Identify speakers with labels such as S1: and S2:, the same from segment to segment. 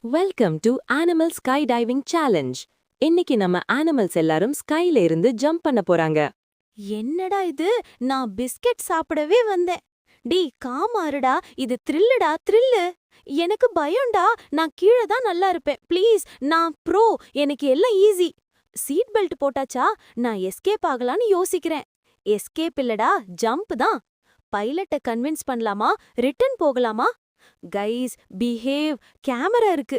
S1: Welcome to animal sky diving challenge. இன்னைக்கு நம்ம animals எல்லாரும் ஸ்கைல இருந்து ஜம்ப் பண்ண போறாங்க.
S2: என்னடா இது, நான் பிஸ்கெட் சாப்பிடவே வந்தேன். டேய் காமாருடா, இது த்ரில்லுடா த்ரில்லு. எனக்கு பயம்டா, நான் கீழே தான் நல்லா இருப்பேன். ப்ளீஸ், நான் ப்ரோ, எனக்கு எல்லாம் ஈஸி. சீட் பெல்ட் போட்டாச்சா? நான் எஸ்கேப் ஆகலான்னு யோசிக்கிறேன். எஸ்கேப் இல்லடா, ஜம்ப் தான். பைலட்டை கன்வின்ஸ் பண்ணலாமா, ரிட்டர்ன் போகலாமா? கைஸ் பிஹேவ், கேமரா இருக்கு.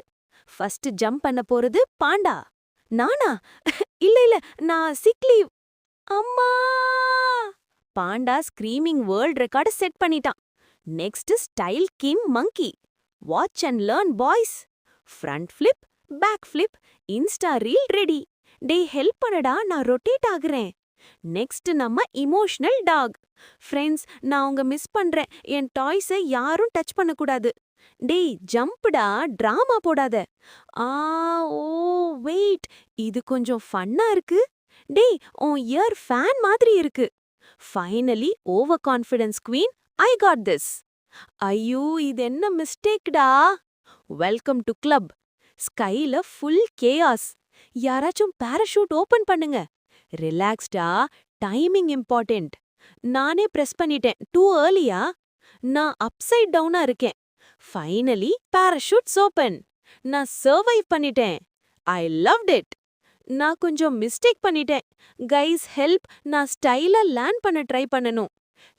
S2: ஃபர்ஸ்ட் ஜம்ப் பண்ண போறது பாண்டா. நானா? இல்ல, நான் சிக் லீவ். அம்மா! Panda screaming world record set பண்ணிட்டான். Next style king monkey. Watch and learn boys. Front flip, back flip, insta reel ready. டேய் ஹெல்ப் பண்ணடா, நான் ரொட்டேட் ஆகுறேன். நெக்ஸ்ட் நம்ம இமோஷனல் டாக். ஃப்ரெண்ட்ஸ், நான் உங்க மிஸ் பண்றேன். என் டாய்ஸை யாரும் டச் பண்ணக்கூடாது. டேய் ஜம்ப்டா, டிராமா போடாத. ஆ ஓ வெயிட், இது கொஞ்சம் ஃபன்னா இருக்கு. டேய் உன் இயர் ஃபேன் மாதிரி இருக்கு. Finally overconfidence queen, I got this. ஐயோ, இது என்ன மிஸ்டேக்டா. Welcome to club. ஸ்கைல ஃபுல் கேயாஸ். யாராச்சும் பாராஷூட் ஓபன் பண்ணுங்க. ரிலாக்ஸ்டா, டைமிங் இம்பார்ட்டன்ட். நானே பிரஸ் பண்ணிட்டேன். டூ ஏர்லியா? நான் அப்சைட் டவுனா இருக்கேன். Finally parachutes open. நான் சர்வைவ் பண்ணிட்டேன். I loved it. நான் கொஞ்சம் மிஸ்டேக் பண்ணிட்டேன். கைஸ் ஹெல்ப், நான் ஸ்டைலா லேண்ட் பண்ண ட்ரை பண்ணனும்.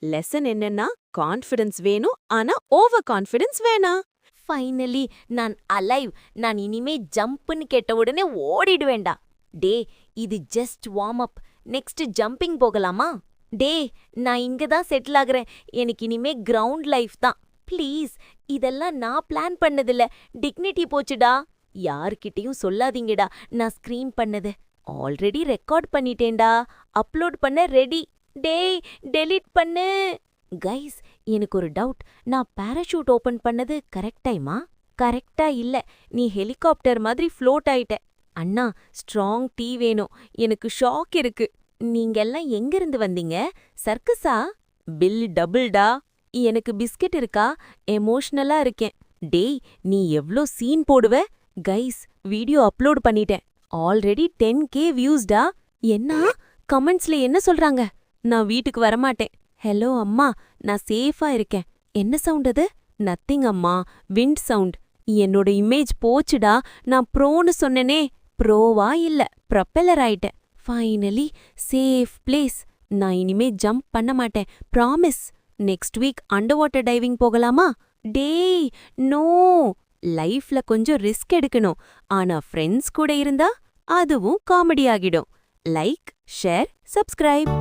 S2: லெசன் என்னன்னா, கான்ஃபிடன்ஸ் வேணும், ஆனா ஓவர் கான்ஃபிடன்ஸ் வேணாம்.
S3: ஃபைனலி நான் அலைவ். நான் இனிமே ஜம்ப்னு கேட்ட உடனே ஓடிடுவேண்டா. டே, இது just warm up. Next jumping போகலாமா? டே, நான் இங்க தான் செட்டில் ஆகுறேன். எனக்கு இனிமே கிரவுண்ட் லைஃப் தான். ப்ளீஸ், இதெல்லாம் நான் பிளான் பண்ணதில்ல. டிக்னிட்டி போச்சுடா. யார்கிட்டயும் சொல்லாதீங்கடா நான் ஸ்க்ரீன் பண்ணது. ஆல்ரெடி ரெக்கார்ட் பண்ணிட்டேன்டா. அப்லோட் பண்ண ரெடி. டேய் டெலீட் பண்ணு. கைஸ், எனக்கு ஒரு டவுட். நான் பாராஷூட் ஓபன் பண்ணது கரெக்ட் டைமா? கரெக்டா இல்ல. நீ ஹெலிகாப்டர் மாதிரி ஃப்ளோட் ஆயிட்ட. அண்ணா, ஸ்ட்ராங் டீ வேணும். எனக்கு ஷாக் இருக்கு. நீங்கெல்லாம் எங்கிருந்து வந்தீங்க? சர்க்கஸா? பில் டபுள்டா. எனக்கு பிஸ்கெட் இருக்கா? எமோஷனலா இருக்கேன். டேய், நீ எவ்ளோ சீன் போடுவ? கைஸ், வீடியோ அப்லோட் பண்ணிட்டேன். Already 10K வியூஸ்டா. என்ன? கமெண்ட்ஸ்ல என்ன சொல்றாங்க? நான் வீட்டுக்கு வரமாட்டேன். ஹலோ அம்மா, நான் சேஃபா இருக்கேன். என்ன சவுண்ட் அது? நத்திங் அம்மா, விண்ட் சவுண்ட். என்னோட இமேஜ் போச்சுடா. நான் ப்ரோன்னு சொன்னனே, ப்ரோவா இல்ல, ப்ரொப்பெல்லர் ஆயிட்டேன். Finally safe place. நான் இனிமே ஜம்ப் பண்ண மாட்டேன், promise. Next week under water diving போகலாமா? டேய் நோ. லைஃப்ல கொஞ்சம் ரிஸ்க் எடுக்கணும். ஆனா ஃப்ரெண்ட்ஸ் கூட இருந்தா அதுவும் காமெடி ஆகிடும். Like, share, subscribe.